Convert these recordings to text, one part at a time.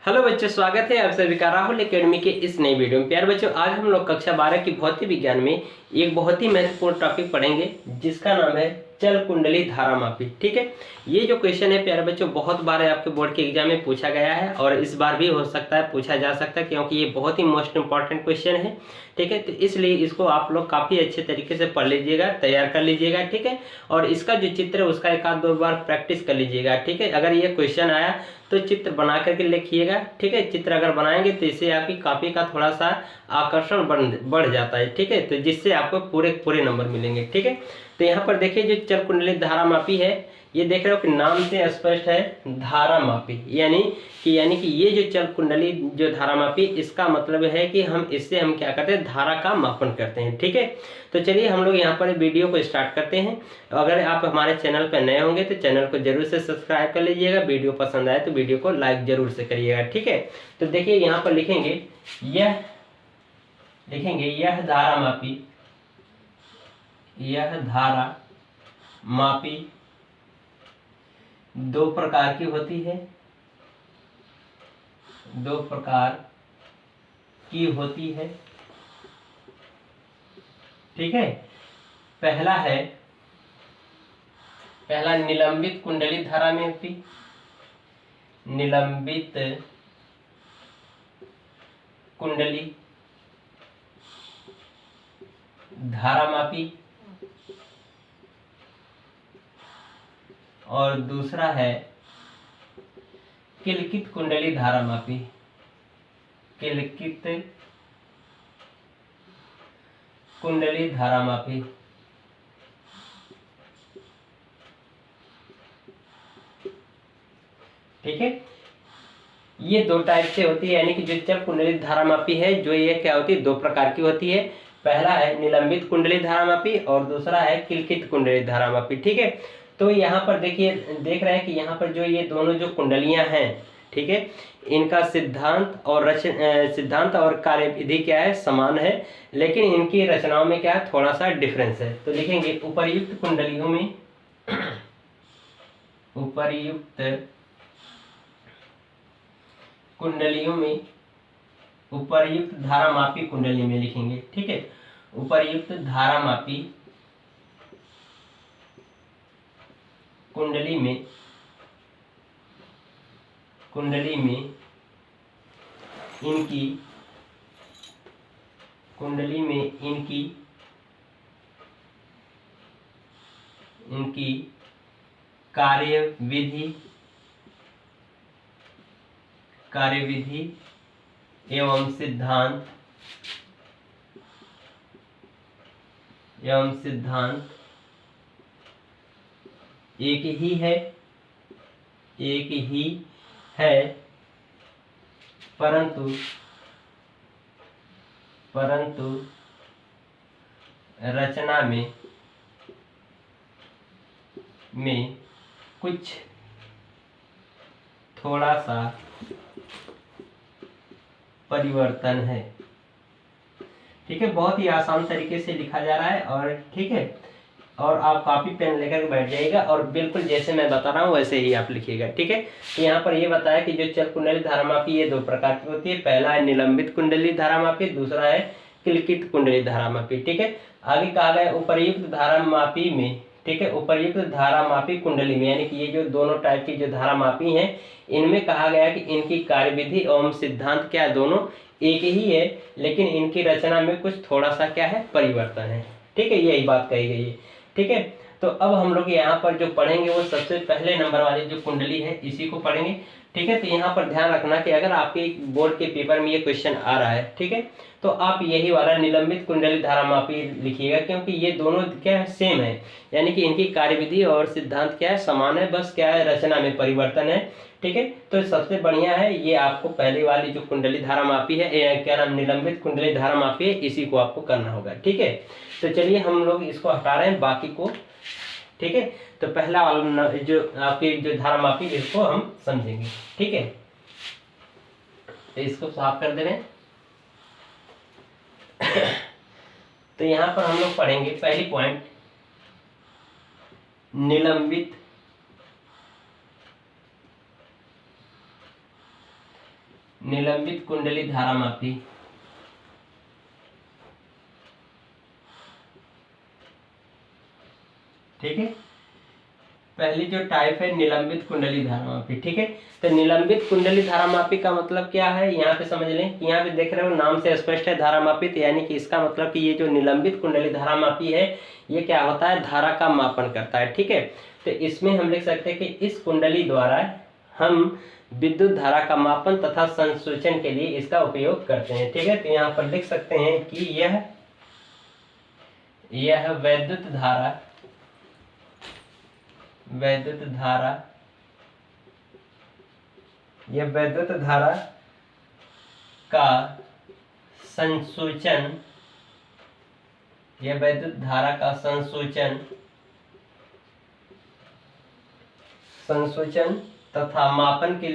Hello बच्चों, स्वागत है आप सभी का राहुल एकेडमी के इस नई वीडियो में। प्यारे बच्चों, आज हम लोग कक्षा 12 की भौतिक विज्ञान में एक बहुत ही महत्वपूर्ण टॉपिक पढ़ेंगे जिसका नाम है चल कुंडली धारामापी। ठीक है, ये जो क्वेश्चन है प्यारे बच्चों बहुत बार आपके बोर्ड के एग्जाम में पूछा गया है और इस बार भी हो सकता है पूछा जा सकता है, क्योंकि ये बहुत ही मोस्ट इंपॉर्टेंट क्वेश्चन है। ठीक है, तो इसलिए इसको आप लोग काफ़ी अच्छे तरीके से पढ़ लीजिएगा, तैयार कर लीजिएगा। ठीक है, और इसका जो चित्र है उसका एक आध दो बार प्रैक्टिस कर लीजिएगा। ठीक है, अगर ये क्वेश्चन आया तो चित्र बना करके लिखिएगा। ठीक है, चित्र अगर बनाएंगे तो इससे आपकी कॉपी का थोड़ा सा आकर्षण बढ़ जाता है। ठीक है, तो जिससे आपको पूरे नंबर मिलेंगे। ठीक है, तो यहाँ पर देखिए जो चल कुंडली धारामापी है, ये देख रहे हो कि नाम से स्पष्ट है धारामापी, यानी कि ये जो चल कुंडली जो धारामापी, इसका मतलब है कि हम इससे हम क्या करते हैं, धारा का मापन करते हैं। ठीक है, तो चलिए हम लोग यहाँ पर वीडियो को स्टार्ट करते हैं। अगर आप हमारे चैनल पर नए होंगे तो चैनल को जरूर से सब्सक्राइब कर लीजिएगा। वीडियो पसंद आए तो वीडियो को लाइक जरूर से करिएगा। ठीक है, तो देखिए यहाँ पर लिखेंगे यह धारामापी, यह धारा मापी दो प्रकार की होती है, दो प्रकार की होती है। ठीक है, पहला निलंबित कुंडली धारामापी, निलंबित कुंडली धारामापी, और दूसरा है किलकित कुंडली धारामापी, किलकित कुंडली धारामापी। ठीक है, ये दो टाइप से होती है, यानी कि जो चल कुंडली धारामापी है जो ये क्या होती है, दो प्रकार की होती है। पहला है निलंबित कुंडली धारामापी और दूसरा है किलकित कुंडली धारामापी। ठीक है, तो यहाँ पर देखिए, देख रहे हैं कि यहाँ पर जो ये दोनों जो कुंडलियां हैं, ठीक है, इनका सिद्धांत और कार्यविधि क्या है, समान है, लेकिन इनकी रचनाओं में क्या है, थोड़ा सा डिफरेंस है। तो लिखेंगे उपर्युक्त कुंडलियों में उपर्युक्त धारामापी कुंडली में लिखेंगे। ठीक है, उपर्युक्त धारामापी कुंडली में इनकी कार्यविधि एवं सिद्धांत एक ही है, परंतु रचना में कुछ थोड़ा सा परिवर्तन है। ठीक है, बहुत ही आसान तरीके से लिखा जा रहा है। और ठीक है, और आप कॉपी पेन लेकर बैठ जाइएगा और बिल्कुल जैसे मैं बता रहा हूँ वैसे ही आप लिखिएगा। ठीक है, तो यहाँ पर ये बताया कि जो चल कुंडली धारामापी ये दो प्रकार की होती है। पहला है निलंबित कुंडली धारामापी, दूसरा है किलकित कुंडली धारामापी। ठीक है, आगे कहा गया उपर्युक्त धारामापी में, ठीक है, उपर्युक्त धारामापी कुंडली में, यानी कि ये जो दोनों टाइप की जो धारामापी हैं, इनमें कहा गया कि इनकी कार्यविधि एवं सिद्धांत क्या है, दोनों एक ही है, लेकिन इनकी रचना में कुछ थोड़ा सा क्या है, परिवर्तन है। ठीक है, यही बात कही गई है। ठीक है, तो अब हम लोग यहाँ पर जो पढ़ेंगे वो सबसे पहले नंबर वाली जो कुंडली है इसी को पढ़ेंगे। ठीक है, तो यहाँ पर ध्यान रखना कि अगर आपके बोर्ड के पेपर में ये क्वेश्चन आ रहा है, ठीक है, तो आप यही वाला निलंबित कुंडली धारामापी लिखिएगा, क्योंकि ये दोनों क्या है, सेम है, यानी कि इनकी कार्यविधि और सिद्धांत क्या है, समान है, बस क्या है, रचना में परिवर्तन है। ठीक है, तो सबसे बढ़िया है ये आपको पहले वाली जो कुंडली धारामापी है, क्या नाम, निलंबित कुंडली धारामापी है, इसी को आपको करना होगा। ठीक है, तो चलिए हम लोग इसको हटा रहे हैं, बाकी को। ठीक है, तो पहला वाला जो आपकी जो धारामापी, इसको हम समझेंगे। ठीक है, तो इसको साफ कर दे रहे हैं। तो यहाँ पर हम लोग पढ़ेंगे पहली पॉइंट, निलंबित कुंडली धारामापी। ठीक है, पहली जो टाइप है निलंबित कुंडली धारामापी। ठीक है, तो निलंबित कुंडली धारामापी का मतलब क्या है, यहाँ पे समझ लें कि यहाँ पे देख रहे हो नाम से स्पष्ट है धारामापित, यानी कि इसका मतलब कि ये जो निलंबित कुंडली धारामापी है ये क्या होता है, धारा का मापन करता है। ठीक है, तो इसमें हम लिख सकते हैं कि इस कुंडली द्वारा हम विद्युत धारा का मापन तथा संसूचन के लिए इसका उपयोग करते हैं। ठीक है, तो यहाँ पर लिख सकते हैं कि यह वैद्युत धारा यह वैद्युत धारा का संसूचन, यह वैद्युत धारा का संसूचन तथा मापन के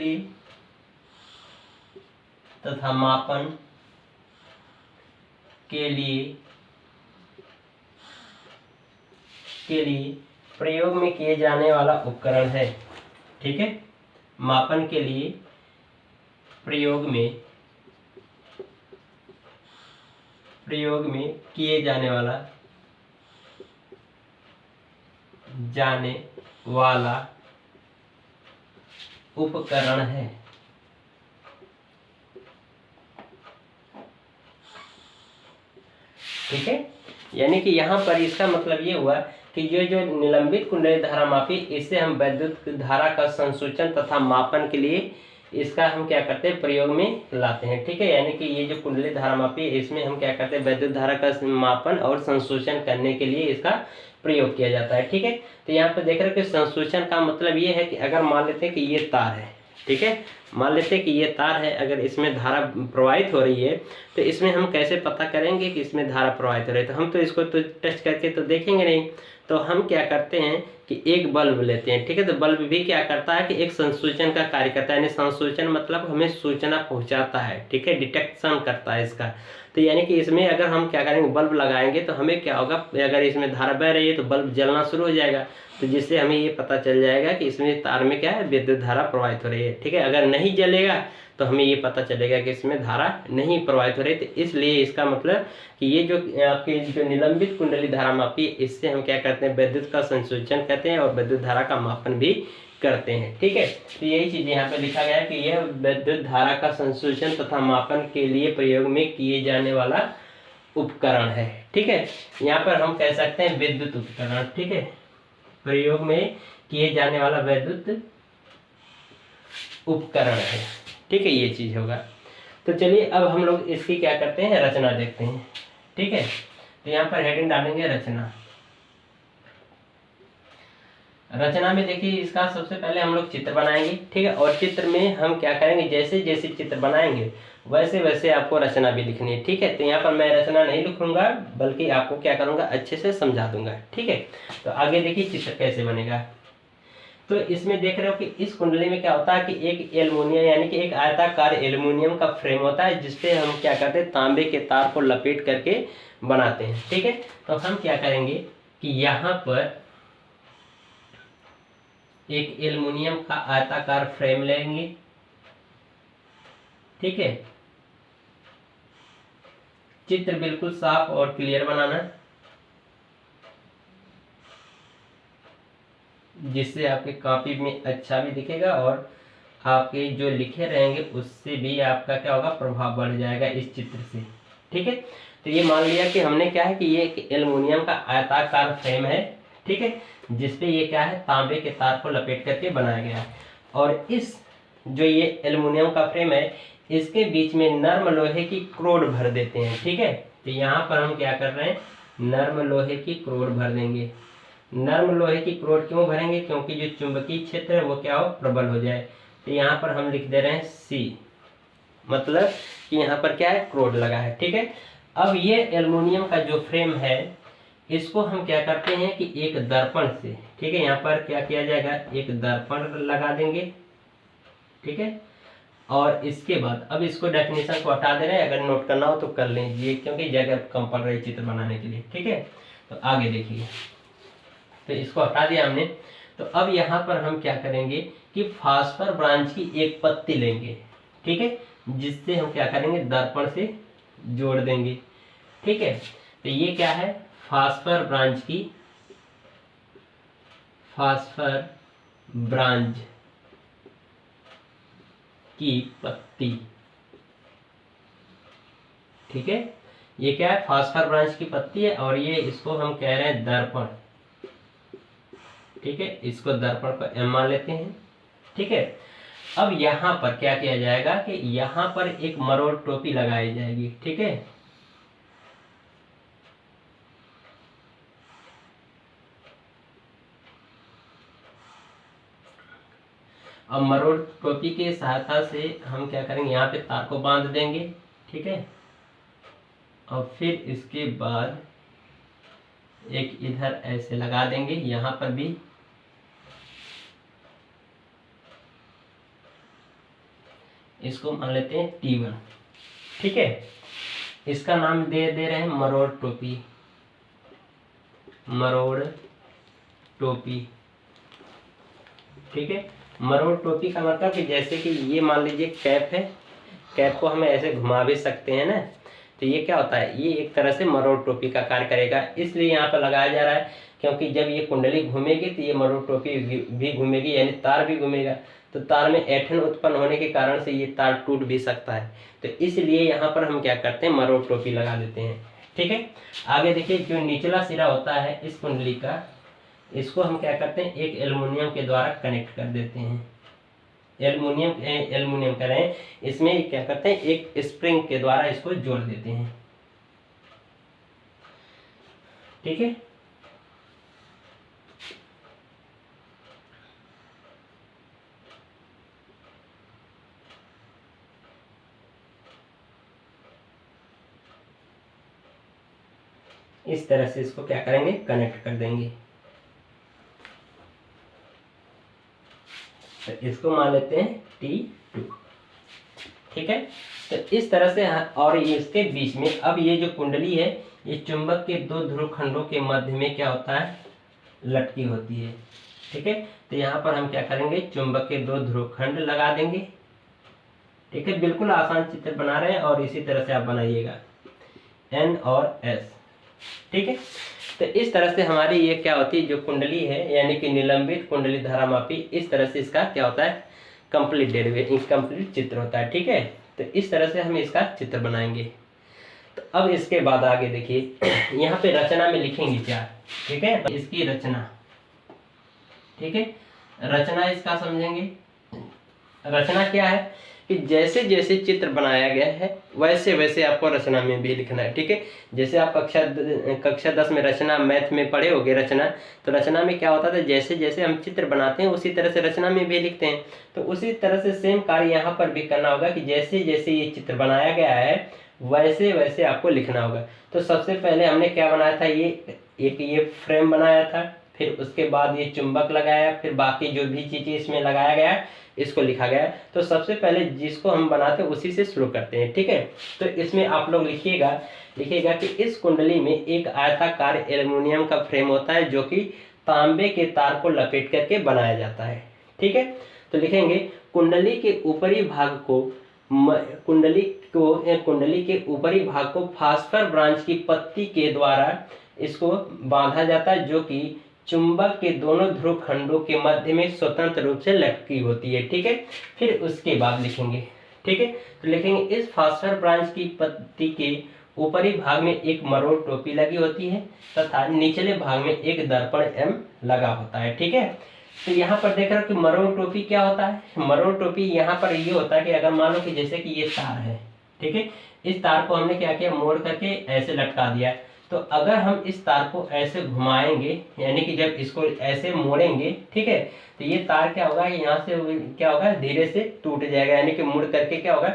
लिए प्रयोग में किए जाने वाला उपकरण है। ठीक है, मापन के लिए प्रयोग में किए जाने वाला उपकरण है। ठीक है, यानी कि यहाँ पर इसका मतलब ये हुआ कि जो निलंबित कुंडली धारामापी, इससे हम वैद्युत धारा का संसूचन तथा मापन के लिए इसका हम क्या करते हैं, प्रयोग में लाते हैं। ठीक है, यानी कि ये जो कुंडली धारामापी इसमें हम क्या करते हैं, वैद्युत धारा का मापन और संसूचन करने के लिए इसका प्रयोग किया जाता है। ठीक है, तो यहाँ पे देख रहे हो कि संसूचन का मतलब ये है कि अगर मान लेते हैं कि ये तार है, ठीक है, मान लेते हैं कि ये तार है, अगर इसमें धारा प्रवाहित हो रही है तो इसमें हम कैसे पता करेंगे कि इसमें धारा प्रवाहित हो रही है, तो हम तो इसको तो टच करके तो देखेंगे नहीं, तो हम क्या करते हैं कि एक बल्ब लेते हैं। ठीक है, तो बल्ब भी क्या करता है कि एक संसूचन का कार्य करता है, यानी संसूचन मतलब हमें सूचना पहुंचाता है। ठीक है, डिटेक्शन करता है इसका, तो यानी कि इसमें अगर हम क्या करेंगे, बल्ब लगाएंगे तो हमें क्या होगा, अगर इसमें धारा बह रही है तो बल्ब जलना शुरू हो जाएगा, तो जिससे हमें ये पता चल जाएगा कि इसमें तार में क्या है, विद्युत धारा प्रवाहित हो रही है। ठीक है, अगर नहीं जलेगा तो हमें ये पता चलेगा कि इसमें धारा नहीं प्रवाहित हो रही, तो इसलिए इसका मतलब कि ये जो आपकी जो निलंबित कुंडली धारामापी, इससे हम क्या करते हैं, विद्युत का संसूचन करते हैं और विद्युत धारा का मापन भी करते हैं। ठीक है, तो यही चीज यहाँ पे लिखा गया है कि यह विद्युत धारा का संसूचन तथा मापन के लिए प्रयोग में किए जाने वाला उपकरण है। ठीक है, यहाँ पर हम कह सकते हैं विद्युत उपकरण। ठीक है, प्रयोग में किए जाने वाला विद्युत उपकरण है। ठीक है, ये चीज होगा। तो चलिए अब हम लोग इसकी क्या करते हैं, रचना देखते हैं। ठीक है, तो यहाँ पर हेडिंग डालेंगे रचना। रचना में देखिए इसका सबसे पहले हम लोग चित्र बनाएंगे। ठीक है, और चित्र में हम क्या करेंगे, जैसे जैसे चित्र बनाएंगे वैसे वैसे आपको रचना भी लिखनी है। ठीक है, तो यहाँ पर मैं रचना नहीं लिखूंगा, बल्कि आपको क्या करूंगा, अच्छे से समझा दूंगा। ठीक है, तो आगे देखिए चित्र कैसे बनेगा। तो इसमें देख रहे हो कि इस कुंडली में क्या होता है कि एक एल्युमिनियम, यानी कि एक आयताकार एल्युमिनियम का फ्रेम होता है, जिसपे हम क्या करते हैं, तांबे के तार को लपेट करके बनाते हैं। ठीक है, तो हम क्या करेंगे कि यहाँ पर एक एल्युमिनियम का आयताकार फ्रेम लेंगे। ठीक है, चित्र बिल्कुल साफ और क्लियर बनाना, जिससे आपके कॉपी में अच्छा भी दिखेगा और आपके जो लिखे रहेंगे उससे भी आपका क्या होगा, प्रभाव बढ़ जाएगा इस चित्र से। ठीक है, तो ये मान लिया कि हमने क्या है कि ये एक एल्युमिनियम का आयताकार फ्रेम है। ठीक है, जिसपे ये क्या है, तांबे के तार को लपेट करके बनाया गया है, और इस जो ये एल्युमिनियम का फ्रेम है इसके बीच में नर्म लोहे की क्रोड भर देते हैं। ठीक है, तो यहाँ पर हम क्या कर रहे हैं, नर्म लोहे की क्रोड भर देंगे। नर्म लोहे की क्रोड क्यों भरेंगे, क्योंकि जो चुंबकीय क्षेत्र है वो क्या हो, प्रबल हो जाए। तो यहाँ पर हम लिख दे रहे हैं सी, मतलब कि यहाँ पर क्या है, क्रोड लगा है। ठीक है, अब ये एल्युमिनियम का जो फ्रेम है इसको हम क्या करते हैं कि एक दर्पण से, ठीक है, यहाँ पर क्या किया जाएगा, एक दर्पण लगा देंगे। ठीक है, और इसके बाद अब इसको डेफिनेशन को हटा दे रहे हैं, अगर नोट करना हो तो कर लीजिए क्योंकि जगह कम पड़ रही चित्र बनाने के लिए। ठीक है, तो आगे देखिए, तो इसको हटा दिया हमने। तो अब यहाँ पर हम क्या करेंगे कि फास्फर ब्रांच की एक पत्ती लेंगे। ठीक है, जिससे हम क्या करेंगे, दर्पण से जोड़ देंगे। ठीक है, तो ये क्या है, फास्फर ब्रांच की पत्ती। ठीक है, ये क्या है, फास्फर ब्रांच की पत्ती है, और ये इसको हम कह रहे हैं दर्पण। ठीक है, इसको दर्पण को एम मान लेते हैं। ठीक है, अब यहाँ पर क्या किया जाएगा कि यहाँ पर एक मरोड़ टोपी लगाई जाएगी। ठीक है, अब मरोड़ टोपी के सहायता से हम क्या करेंगे, यहाँ पे तार को बांध देंगे। ठीक है, और फिर इसके बाद एक इधर ऐसे लगा देंगे, यहाँ पर भी इसको मान लेते हैं T1। ठीक है, इसका नाम दे रहे हैं मरोड़ टोपी। ठीक है, मरोड़ टोपी का मतलब कि जैसे कि ये मान लीजिए कैप है, कैप को हम ऐसे घुमा भी सकते हैं ना, तो ये क्या होता है, ये एक तरह से मरोड़ टोपी का कार्य करेगा। इसलिए यहाँ पर लगाया जा रहा है, क्योंकि जब ये कुंडली घूमेगी तो ये मरोड़ टोपी भी घूमेगी, यानी तार भी घूमेगा, तो तार में ऐंठन उत्पन्न होने के कारण से ये तार टूट भी सकता है। तो इसलिए यहाँ पर हम क्या करते हैं, मरोड़ टोपी लगा देते हैं। ठीक है, आगे देखिए, जो निचला सिरा होता है इस कुंडली का, इसको हम क्या करते हैं, एक एल्युमिनियम के द्वारा कनेक्ट कर देते हैं। एल्युमिनियम कर रहे हैं, इसमें क्या करते हैं, एक स्प्रिंग के द्वारा इसको जोड़ देते हैं। ठीक है, इस तरह से इसको क्या करेंगे, कनेक्ट कर देंगे। तो इसको मान लेते हैं T2। ठीक है, तो इस तरह से, और ये इसके बीच में, अब ये जो कुंडली है ये चुंबक के दो ध्रुव खंडों के मध्य में क्या होता है, लटकी होती है। ठीक है, तो यहाँ पर हम क्या करेंगे, चुंबक के दो ध्रुव खंड लगा देंगे। ठीक है, बिल्कुल आसान चित्र बना रहे हैं, और इसी तरह से आप बनाइएगा, N और S। ठीक है, तो इस तरह से हमारी ये क्या होती है, जो कुंडली है यानी कि निलंबित कुंडली धारामापी, इस तरह से इसका क्या होता है, कंप्लीट चित्र होता है। ठीक है, तो इस तरह से हम इसका चित्र बनाएंगे। तो अब इसके बाद आगे देखिए, यहाँ पे रचना में लिखेंगे क्या। ठीक है, इसकी रचना। ठीक है, रचना इसका समझेंगे। रचना क्या है कि जैसे जैसे चित्र बनाया गया है वैसे वैसे आपको रचना में भी लिखना है। ठीक है, जैसे आप कक्षा 10 में रचना मैथ में पढ़े होगे रचना, तो रचना में क्या होता था, जैसे जैसे हम चित्र बनाते हैं उसी तरह से रचना में भी लिखते हैं। तो उसी तरह से सेम कार्य यहाँ पर भी करना होगा कि जैसे जैसे ये चित्र बनाया गया है वैसे वैसे आपको लिखना होगा। तो सबसे पहले हमने क्या बनाया था, ये फ्रेम बनाया था, फिर उसके बाद ये चुंबक लगाया, फिर बाकी जो भी चीज़ें इसमें लगाया गया इसको लिखा गया। तो सबसे पहले जिसको हम बनाते हैं उसी से शुरू करते हैं। ठीक है, तो इसमें आप लोग लिखिएगा कि इस कुंडली में एक आयताकार एल्युमिनियम का फ्रेम होता है जो कि तांबे के तार को लपेट करके बनाया जाता है। ठीक है, तो लिखेंगे कुंडली के ऊपरी भाग को फास्फर ब्रांच की पत्ती के द्वारा इसको बांधा जाता है, जो कि चुंबक के दोनों ध्रुव खंडों के मध्य में स्वतंत्र रूप से लटकी होती है। ठीक है, फिर उसके बाद लिखेंगे। ठीक है, तो लिखेंगे इस फास्फर ब्रांच की पत्ती के ऊपरी भाग में एक मरोड़ टोपी लगी होती है तथा निचले भाग में एक दर्पण M लगा होता है। ठीक है, तो यहाँ पर देख रहे हो कि मरोड़ टोपी क्या होता है। मरोड़ टोपी यहाँ पर ये होता है कि अगर मान लो कि जैसे कि ये तार है, ठीक है, इस तार को हमने क्या किया, मोड़ करके ऐसे लटका दिया। तो अगर हम इस तार को ऐसे घुमाएंगे, यानी कि जब इसको ऐसे मोड़ेंगे, ठीक है, तो ये तार क्या होगा, यहाँ से क्या होगा, धीरे से टूट जाएगा, यानी कि मुड़ करके क्या होगा,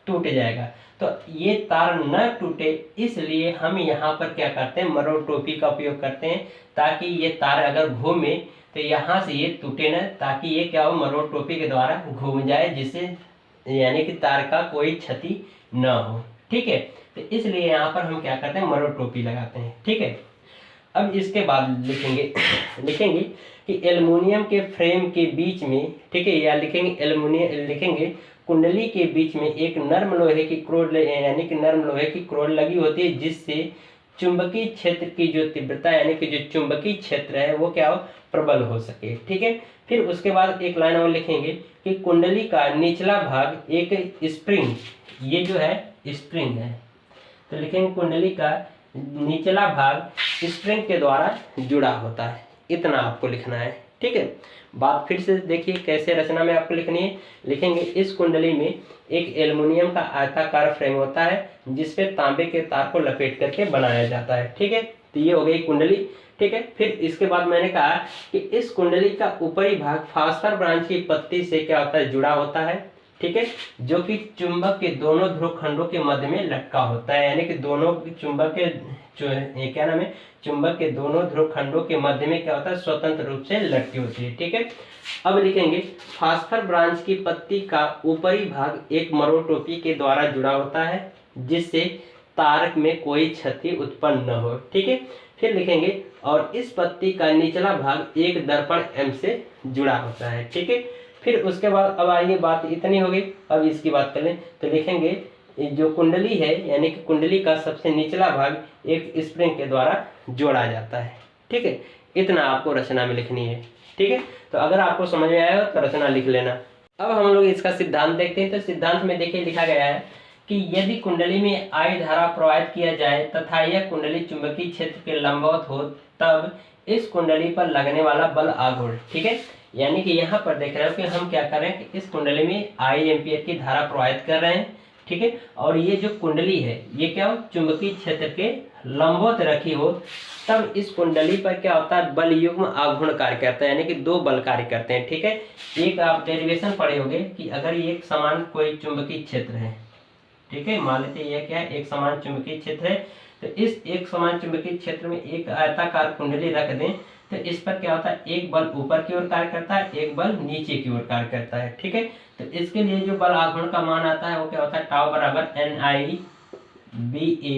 टूट जाएगा। तो ये तार न टूटे इसलिए हम यहाँ पर क्या करते हैं, मरोड़ टोपी का उपयोग करते हैं, ताकि ये तार अगर घूमे तो यहाँ से ये टूटे न, ताकि ये क्या हो, मरोड़ टोपी के द्वारा घूम जाए, जिससे यानी कि तार का कोई क्षति न हो। ठीक है, तो इसलिए यहाँ पर हम क्या करते हैं, मरोड़ टोपी लगाते हैं। ठीक है, अब इसके बाद लिखेंगे कि एल्युमिनियम के फ्रेम के बीच में, ठीक है, या लिखेंगे कुंडली के बीच में एक नर्म लोहे की क्रोड यानी कि नर्म लोहे की क्रोड लगी होती है, जिससे चुंबकीय क्षेत्र की जो तीव्रता यानी कि जो चुंबकीय क्षेत्र है वो क्या हो, प्रबल हो सके। ठीक है, फिर उसके बाद एक लाइन और लिखेंगे कि कुंडली का निचला भाग एक स्प्रिंग, ये जो है स्प्रिंग है, तो लिखेंगे कुंडली का निचला भाग स्प्रिंग के द्वारा जुड़ा होता है। इतना आपको लिखना है। ठीक है, बात फिर से देखिए कैसे रचना में आपको लिखनी है। लिखेंगे इस कुंडली में एक एल्युमिनियम का आयताकार फ्रेम होता है जिसपे तांबे के तार को लपेट करके बनाया जाता है। ठीक है, तो ये हो गई कुंडली। ठीक है, फिर इसके बाद मैंने कहा कि इस कुंडली का ऊपरी भाग फास्फर ब्रांच की पत्ती से क्या होता है, जुड़ा होता है। ठीक है, जो कि चुंबक के दोनों ध्रुव खंडों के मध्य में लटका होता है, यानी कि दोनों चुंबक के क्या नाम है, चुंबक के दोनों ध्रुव खंडों के मध्य में क्या होता है, स्वतंत्र रूप से लटकी होती है। ठीक है, अब लिखेंगे फास्फर ब्रांच की पत्ती का ऊपरी भाग एक मरोटोपी के द्वारा जुड़ा होता है जिससे तार में कोई क्षति उत्पन्न न हो। ठीक है, फिर लिखेंगे और इस पत्ती का निचला भाग एक दर्पण एम से जुड़ा होता है। ठीक है, फिर उसके बाद अब आइए बात इतनी हो गई, अब इसकी बात करें तो लिखेंगे जो कुंडली है यानी कि कुंडली का सबसे निचला भाग एक स्प्रिंग के द्वारा जोड़ा जाता है। ठीक है, इतना आपको रचना में लिखनी है। ठीक है, तो अगर आपको समझ में आया हो तो रचना लिख लेना। अब हम लोग इसका सिद्धांत देखते हैं। तो सिद्धांत में देखिए लिखा गया है कि यदि कुंडली में आई धारा प्रवाहित किया जाए तथा यह कुंडली चुंबकीय क्षेत्र के लंबवत हो, तब इस कुंडली पर लगने वाला बल आघूर्ण। ठीक है, यानी कि यहाँ पर देख रहे हो कि हम क्या कर रहे हैं कि इस कुंडली में आई एम्पियर की धारा प्रवाहित कर रहे हैं। ठीक है, और ये जो कुंडली है ये क्या हो, चुंबकीय क्षेत्र के लंबवत रखी हो, तब इस कुंडली पर क्या होता है, बल युग्म आघूर्ण कार्य करता है, यानी कि दो बल कार्य करते हैं। ठीक है, एक आप डेरिवेशन पढ़े होंगे कि अगर ये एक समान कोई चुंबकीय क्षेत्र है, ठीक है, मान लेते हैं ये क्या है, एक समान चुंबकीय क्षेत्र है, तो इस एक समान चुंबकीय क्षेत्र में एक आयताकार कुंडली रख दें तो इस पर क्या होता है, एक बल ऊपर की ओर कार्य करता है, एक बल नीचे की ओर कार्य करता है। ठीक है, तो इसके लिए जो बल आघूर्ण का मान आता है वो क्या होता है, टाउ बराबर NI BA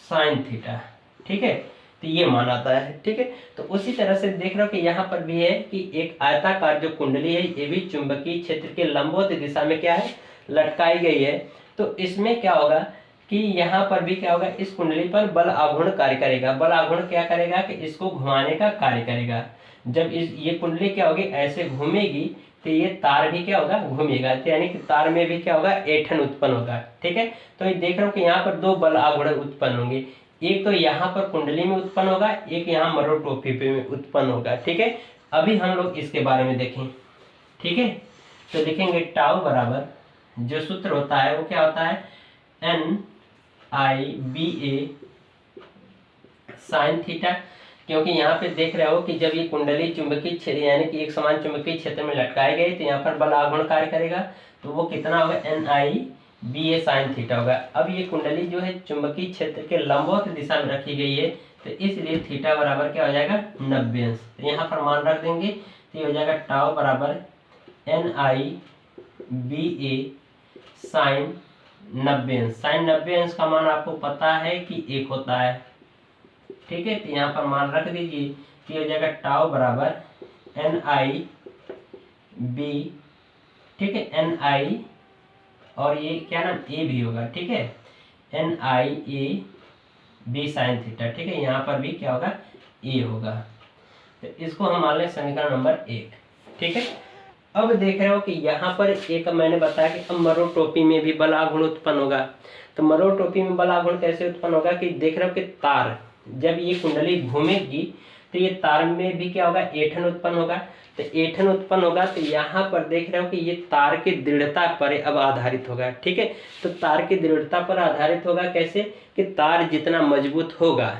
साइन थीटा। ठीक है, तो ये मान आता है। ठीक है, तो उसी तरह से देख रहे हो कि यहाँ पर भी है कि एक आयताकार जो कुंडली है ये भी चुंबकीय क्षेत्र के लंबवत दिशा में क्या है, लटकाई गई है। तो इसमें क्या होगा कि यहाँ पर भी क्या होगा, इस कुंडली पर बल आघूर्ण कार्य करेगा। बल आघूर्ण क्या करेगा कि इसको घुमाने का कार्य करेगा। जब ये कुंडली क्या होगी, ऐसे घूमेगी तो ये तार भी क्या होगा, घूमेगा, तो यानी कि तार में भी क्या होगा, ऐंठन उत्पन्न होगा। ठीक है, तो ये देख रहे हो कि यहाँ पर दो बल आघूर्ण उत्पन्न होंगे, एक तो यहाँ पर कुंडली में उत्पन्न होगा, एक यहाँ मरोटोपी पे में उत्पन्न होगा। ठीक है, अभी हम लोग इसके बारे में देखें। ठीक है, तो लिखेंगे टाउ बराबर जो सूत्र होता है वो क्या होता है, NI BA साइन थीटा, क्योंकि यहाँ पे देख रहे हो कि जब ये कुंडली चुंबकीय क्षेत्र यानी कि एक समान चुंबकीय क्षेत्र में लटकाए गए तो यहाँ पर बल आघूर्ण कार्य करेगा, तो वो कितना होगा, NI BA साइन थीटा होगा। अब ये कुंडली जो है चुंबकीय क्षेत्र के लंबवत दिशा में रखी गई है, तो इसलिए थीटा बराबर क्या हो जाएगा, 90 अंश। तो यहाँ पर मान रख देंगे तो ये हो जाएगा टाउ बराबर NI BA साइन 90 अंश। साइन 90 अंश का मान आपको पता है कि 1 होता है। ठीक है, तो यहाँ पर मान रख दीजिए कि हो जाएगा टाउ बराबर NI B, ठीक है, NI और ये क्या नाम A भी होगा। ठीक है, NI A B sine theta. ठीक है, यहाँ पर भी क्या होगा, A होगा। तो इसको हम मान लें समीकरण नंबर 1। ठीक है, अब देख रहे हो कि यहाँ पर एक मैंने बताया कि अब मरोटोपी में भी बल आघूर्ण उत्पन्न होगा। तो मरोटोपी में बल आघूर्ण कैसे उत्पन्न होगा कि देख रहे हो कि तार जब ये कुंडली घूमेगी तो ये तार में भी क्या होगा, ऐंठन उत्पन्न होगा। तो ऐंठन उत्पन्न होगा तो यहाँ पर देख रहे हो कि ये तार की दृढ़ता पर अब आधारित होगा। ठीक है, तो तार की दृढ़ता पर आधारित होगा कैसे कि तार जितना मजबूत होगा,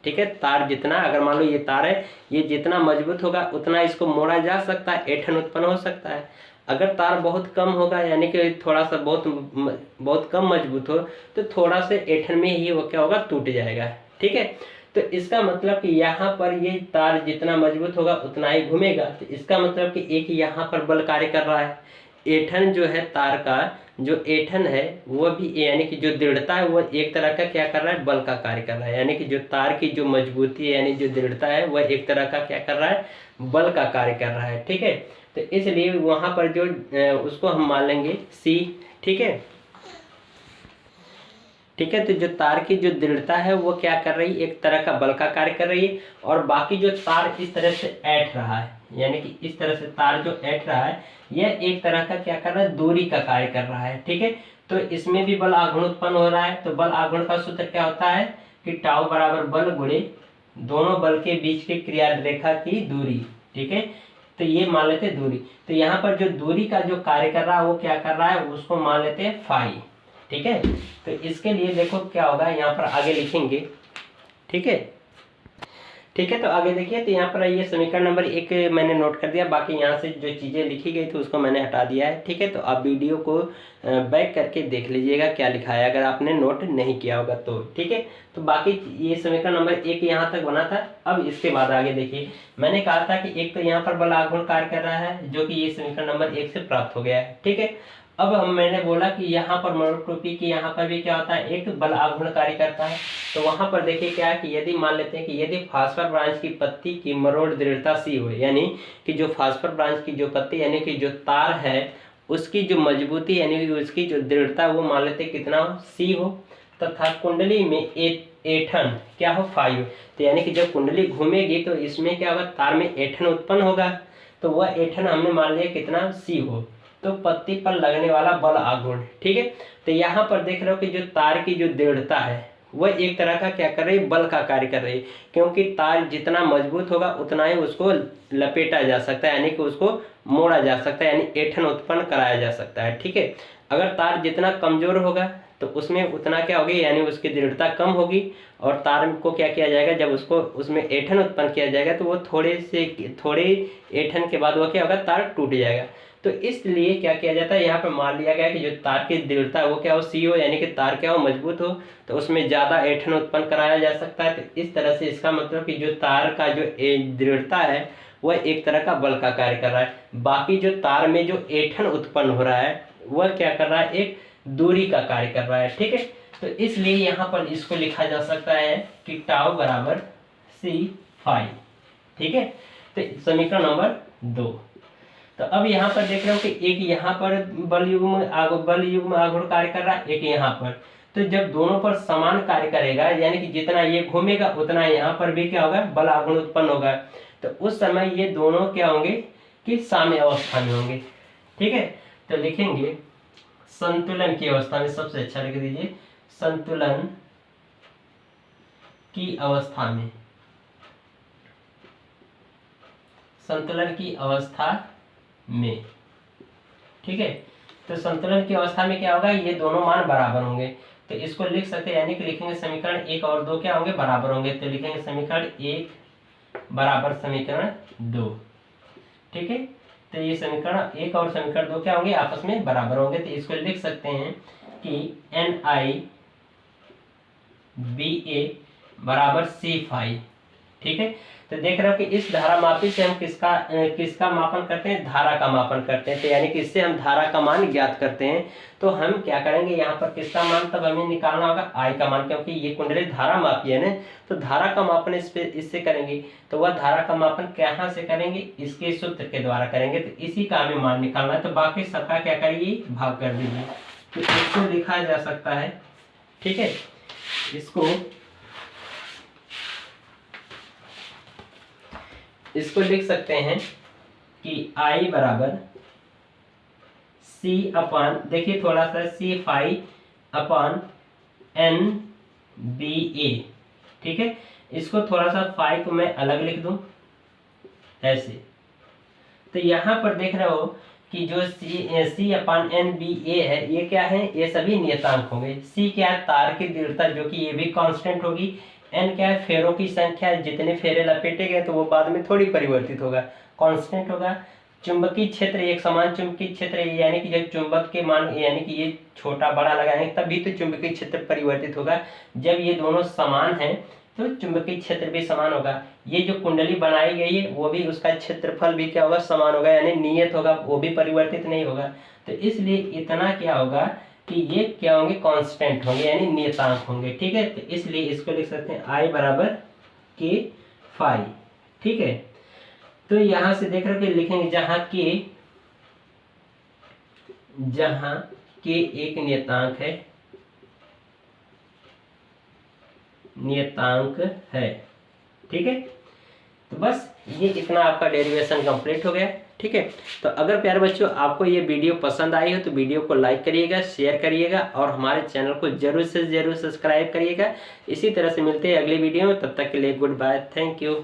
ठीक है, तार जितना, अगर मान लो ये तार है, ये जितना मजबूत होगा उतना इसको मोड़ा जा सकता है, ऐंठन उत्पन्न हो सकता है। अगर तार बहुत कम होगा यानी कि थोड़ा सा बहुत कम मजबूत हो तो थोड़ा से ऐंठन में ही वो क्या होगा, टूट जाएगा। ठीक है, तो इसका मतलब कि यहाँ पर ये तार जितना मजबूत होगा उतना ही घूमेगा। तो इसका मतलब कि एक यहाँ पर बल कार्य कर रहा है। ऐंठन जो है, तार का जो ऐंठन है वो भी यानी कि जो दृढ़ता है वो एक तरह का क्या कर रहा है, बल का कार्य कर रहा है। यानी कि जो तार की जो मजबूती है यानी जो दृढ़ता है वह एक तरह का क्या कर रहा है, बल का कार्य कर रहा है। ठीक है, तो इसलिए वहाँ पर जो उसको हम मान लेंगे C। ठीक है, ठीक है। तो जो तार की जो दृढ़ता है वो क्या कर रही है, एक तरह का बल का कार्य कर रही है, और बाकी जो तार इस तरह से ऐंठ रहा है, यानी कि इस तरह से तार जो ऐंठ रहा है यह एक तरह का क्या कर रहा है, दूरी का कार्य कर रहा है। ठीक है, तो इसमें भी बल आघूर्ण उत्पन्न हो रहा है। तो बल आघूर्ण का सूत्र क्या होता है कि टाउ बराबर बल गुणे दोनों बल के बीच की क्रिया रेखा की दूरी। ठीक है, तो ये मान लेते हैं दूरी। तो यहाँ पर जो दूरी का जो कार्य कर रहा है वो क्या कर रहा है, उसको मान लेते हैं फाई। ठीक है, तो इसके लिए देखो क्या होगा, यहाँ पर आगे लिखेंगे। ठीक है, ठीक है। तो आगे देखिए, तो यहाँ पर ये समीकरण नंबर 1 मैंने नोट कर दिया, बाकी यहाँ से जो चीज़ें लिखी गई थी उसको मैंने हटा दिया है। ठीक है, तो आप वीडियो को बैक करके देख लीजिएगा क्या लिखा है, अगर आपने नोट नहीं किया होगा तो। ठीक है, तो बाकी ये समीकरण नंबर 1 यहाँ तक बना था। अब इसके बाद आगे देखिए, मैंने कहा था कि एक तो यहाँ पर बल आघूर्ण कार्य कर रहा है जो कि ये समीकरण नंबर 1 से प्राप्त हो गया है। ठीक है, अब मैंने बोला कि यहाँ पर मोनोटोपी की यहाँ पर भी क्या होता है, एक बल आघूर्ण कार्य करता है। तो वहाँ पर देखिए क्या है कि यदि मान लेते हैं कि यदि फास्फर ब्रांच की पत्ती की मरोड़ दृढ़ता C हो, यानी कि जो फास्फर ब्रांच की जो पत्ती यानी कि जो तार है उसकी जो मजबूती यानी कि उसकी जो दृढ़ता वो मान लेते हैं कितना हो, C हो, तथा कुंडली में ऐंठन क्या हो, फाई हो। तो यानी कि जब कुंडली घूमेगी तो इसमें क्या होगा, तार में ऐंठन उत्पन्न होगा। तो वह ऐंठन हमने मान लिया कितना, C हो। तो पत्ती पर लगने वाला बल आघूर्ण। ठीक है, तो यहाँ पर देख रहे हो कि जो तार की जो दृढ़ता है वह एक तरह का क्या कर रही है, बल का कार्य कर रही है, क्योंकि तार जितना मजबूत होगा उतना ही उसको लपेटा जा सकता है, यानी कि उसको मोड़ा जा सकता है, यानी ऐंठन उत्पन्न कराया जा सकता है। ठीक है, अगर तार जितना कमजोर होगा तो उसमें उतना क्या होगी, यानी उसकी दृढ़ता कम होगी, और तार को क्या किया जाएगा, जब उसको उसमें ऐंठन उत्पन्न किया जाएगा तो वो थोड़े ऐंठन के बाद वो क्या होगा, तार टूट जाएगा। तो इसलिए क्या किया जाता है, यहाँ पर मान लिया गया कि जो तार की दृढ़ता वो क्या हो, C हो, यानी कि तार क्या हो, मजबूत हो, तो उसमें ज़्यादा ऐंठन उत्पन्न कराया जा सकता है। तो इस तरह से इसका मतलब कि जो तार का जो दृढ़ता है वह एक तरह का बल का कार्य कर रहा है, बाकी जो तार में जो ऐंठन उत्पन्न हो रहा है वह क्या कर रहा है, एक दूरी का कार्य कर रहा है। ठीक है, तो इसलिए यहाँ पर इसको लिखा जा सकता है कि टाउ बराबर C फाई। ठीक है, तो समीकरण नंबर 2। तो अब यहाँ पर देख रहे हो कि एक यहाँ पर बल युग्म आघूर्ण कार्य कर रहा है, एक यहाँ पर। तो जब दोनों पर समान कार्य करेगा, यानी कि जितना ये घूमेगा उतना यहाँ पर भी क्या होगा, बल आघूर्ण उत्पन्न होगा। तो उस समय ये दोनों क्या होंगे कि साम्य अवस्था में होंगे। ठीक है, तो लिखेंगे संतुलन की अवस्था में, सबसे अच्छा लिख दीजिए संतुलन की अवस्था में, संतुलन की अवस्था में। ठीक है, तो संतुलन की अवस्था में क्या होगा, ये दोनों मान बराबर होंगे। तो इसको लिख सकते हैं, यानी कि लिखेंगे समीकरण 1 और 2 क्या होंगे, बराबर होंगे। तो लिखेंगे समीकरण 1 बराबर समीकरण 2। ठीक है, तो ये समीकरण 1 और समीकरण 2 क्या होंगे, आपस में बराबर होंगे। तो इसको लिख सकते हैं कि NiBA बराबर C फाई। ठीक है, तो देख रहे हो कि इस धारा मापी से हम किसका मापन करते हैं, धारा का मापन करते हैं। तो यानी कि इससे हम धारा का मान ज्ञात करते हैं। तो हम क्या करेंगे, यहाँ पर किसका मान तब हमें निकालना होगा, I का मान, क्योंकि ये कुंडली धारा मापी है ना। तो धारा का मापन इससे करेंगे। तो वह धारा का मापन कहाँ से करेंगे, इसके सूत्र के द्वारा करेंगे। तो इसी का हमें मान निकालना है। तो बाकी सबका क्या करिए, भाग कर दीजिए। तो इसको लिखा जा सकता है। ठीक है, इसको लिख सकते हैं कि I बराबर C अपान, देखिए थोड़ा सा C फाई अपान NBA। ठीक है, इसको थोड़ा सा फाई को मैं अलग लिख दूं ऐसे। तो यहाँ पर देख रहे हो कि जो C अपान NBA है ये क्या है, ये सभी नियतांक होंगे। C क्या है, तार की दृढ़ता जो कि ये भी कांस्टेंट होगी। N क्या है, फेरों की संख्या, जितने फेरे लपेटे गए तो वो बाद में थोड़ी परिवर्तित होगा, कांस्टेंट होगा। चुंबकीय क्षेत्र, एक समान चुंबकीय क्षेत्र, यानी कि जब चुंबक के मान यानी कि ये छोटा बड़ा लगाएंगे तभी तो चुंबकीय क्षेत्र परिवर्तित होगा। जब ये दोनों समान हैं तो चुंबकीय क्षेत्र भी समान होगा। ये जो कुंडली बनाई गई है वो भी, उसका क्षेत्रफल भी क्या होगा, समान होगा, यानी नियत होगा, वो भी परिवर्तित नहीं होगा। तो इसलिए इतना क्या होगा कि ये क्या होंगे, कांस्टेंट होंगे, यानी नियतांक होंगे। ठीक है, तो इसलिए इसको लिख सकते हैं I बराबर K फाई। ठीक है, तो यहाँ से देख रहे हो कि लिखेंगे जहाँ के एक नियतांक है। ठीक है, तो बस ये इतना आपका डेरिवेशन कंप्लीट हो गया। ठीक है, तो अगर प्यारे बच्चों आपको ये वीडियो पसंद आई हो तो वीडियो को लाइक करिएगा, शेयर करिएगा और हमारे चैनल को जरूर से जरूर सब्सक्राइब करिएगा। इसी तरह से मिलते हैं अगली वीडियो में, तब तक के लिए गुड बाय, थैंक यू।